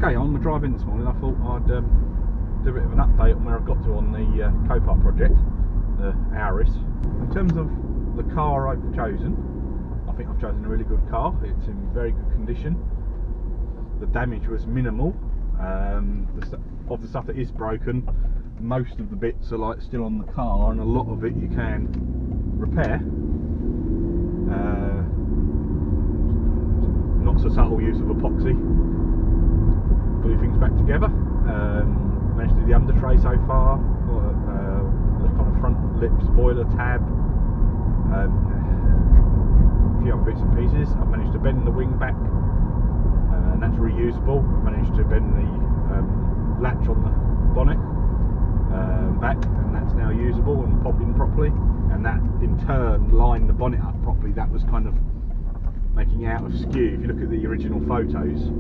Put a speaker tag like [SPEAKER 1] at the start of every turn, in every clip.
[SPEAKER 1] Okay, on my drive in this morning I thought I'd do a bit of an update on where I've got to on the Copart project, the Auris. In terms of the car I've chosen, I think I've chosen a really good car. It's in very good condition. The damage was minimal. Of the stuff that is broken, most of the bits are like still on the car, and a lot of it you can repair. Not so subtle use of epoxy, glue things back together. Managed to do the under tray so far, the kind of front lip spoiler tab, a few other bits and pieces. I've managed to bend the wing back, and that's reusable. I've managed to bend the latch on the bonnet back, and that's now usable and popped in properly, and that in turn lined the bonnet up properly. That was kind of making it out of skew. If you look at the original photos,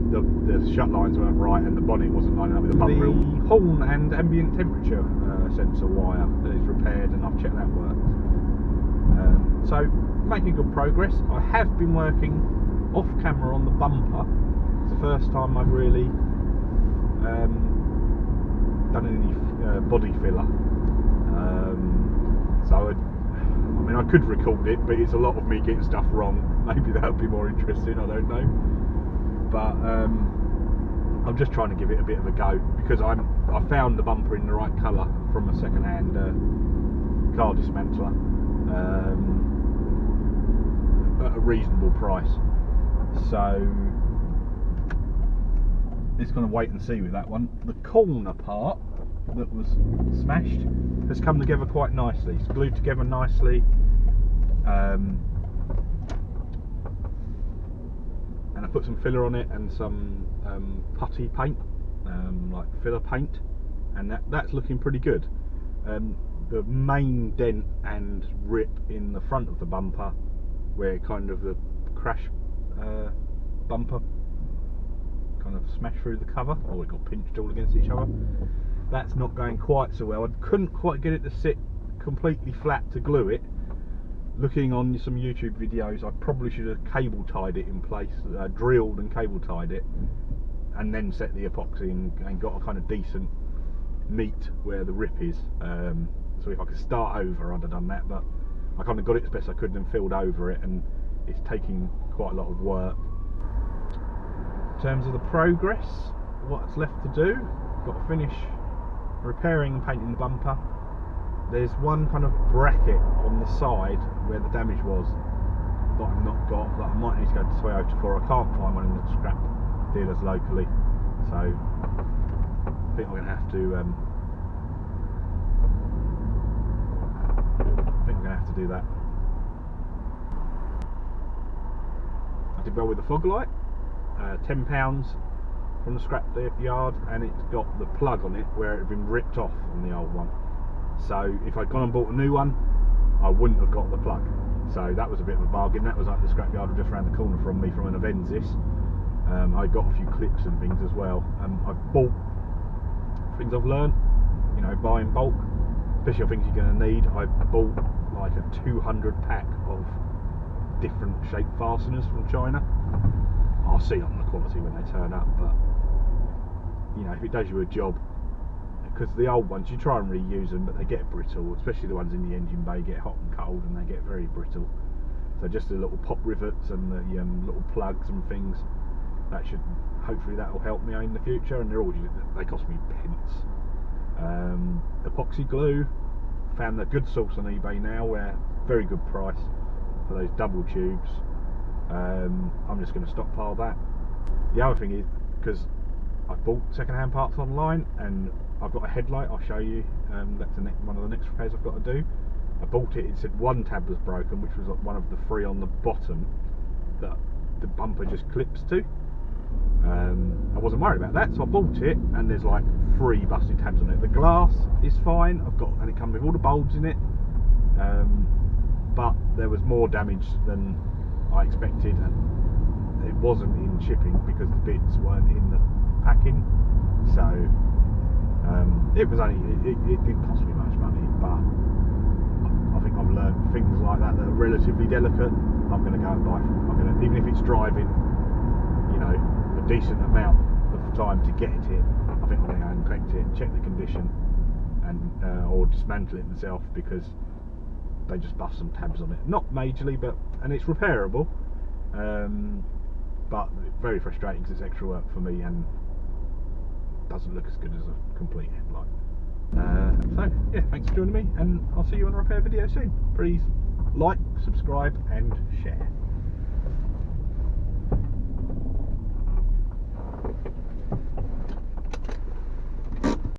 [SPEAKER 1] the shut lines weren't right and the bonnet wasn't lining up with the bump reel. The horn and ambient temperature sensor wire that is repaired, and I've checked that works. So making good progress. I have been working off camera on the bumper. It's the first time I've really done any body filler. So I mean, I could record it, but it's a lot of me getting stuff wrong. Maybe that would be more interesting, I don't know. But I'm just trying to give it a bit of a go, because I found the bumper in the right colour from a second-hand car dismantler at a reasonable price. So it's going to wait and see with that one. The corner part that was smashed has come together quite nicely. It's glued together nicely, and I put some filler on it and some putty paint, like filler paint, and that's looking pretty good. The main dent and rip in the front of the bumper, where kind of the crash bumper kind of smashed through the cover, or it got pinched all against each other, that's not going quite so well. I couldn't quite get it to sit completely flat to glue it. Looking on some YouTube videos, I probably should have cable tied it in place, drilled and cable tied it, and then set the epoxy and got a kind of decent meet where the rip is. So if I could start over, I'd have done that, but I kind of got it as best I could and filled over it, and it's taking quite a lot of work. In terms of the progress, what's left to do, got to finish repairing and painting the bumper. There's one kind of bracket on the side where the damage was that I've not got, that I might need to go to Toyota for. I can't find one in the scrap dealers locally, so I think I'm going to have to do that. I did well with the fog light, £10 from the scrap yard, and it's got the plug on it where it had been ripped off on the old one. So if I'd gone and bought a new one, I wouldn't have got the plug. So that was a bit of a bargain. That was like the scrapyard just around the corner from me, from an Avensis. I got a few clips and things as well. I've bought things I've learned, you know, buy in bulk, especially things you're going to need. I bought like a 200 pack of different shaped fasteners from China. I'll see on the quality when they turn up, but you know, if it does you a job, because the old ones, you try and reuse them, but they get brittle, especially the ones in the engine bay get hot and cold and they get very brittle. So just the little pop rivets and the little plugs and things, that should, hopefully that will help me in the future, and they cost me pence. Epoxy glue, found a good source on eBay now, where very good price for those double tubes. I'm just going to stockpile that. The other thing is, because I bought second-hand parts online, and I've got a headlight, I'll show you, that's one of the next repairs I've got to do. I bought it, it said one tab was broken, which was one of the three on the bottom that the bumper just clips to. I wasn't worried about that, so I bought it, and there's like 3 busted tabs on it. The glass is fine, and it comes with all the bulbs in it, but there was more damage than I expected, and it wasn't in shipping because the bits weren't in the packing. So it didn't cost me much money, but I think I've learned things like that are relatively delicate. I'm going to go and buy them. Even if it's driving, you know, the decent amount of time to get it, I think I'm going to go and collect it, check the condition, and or dismantle it myself, because they just bust some tabs on it. Not majorly, and it's repairable, but very frustrating because it's extra work for me and doesn't look as good as a complete headlight. So yeah, thanks for joining me, and I'll see you on a repair video soon. Please like, subscribe and share.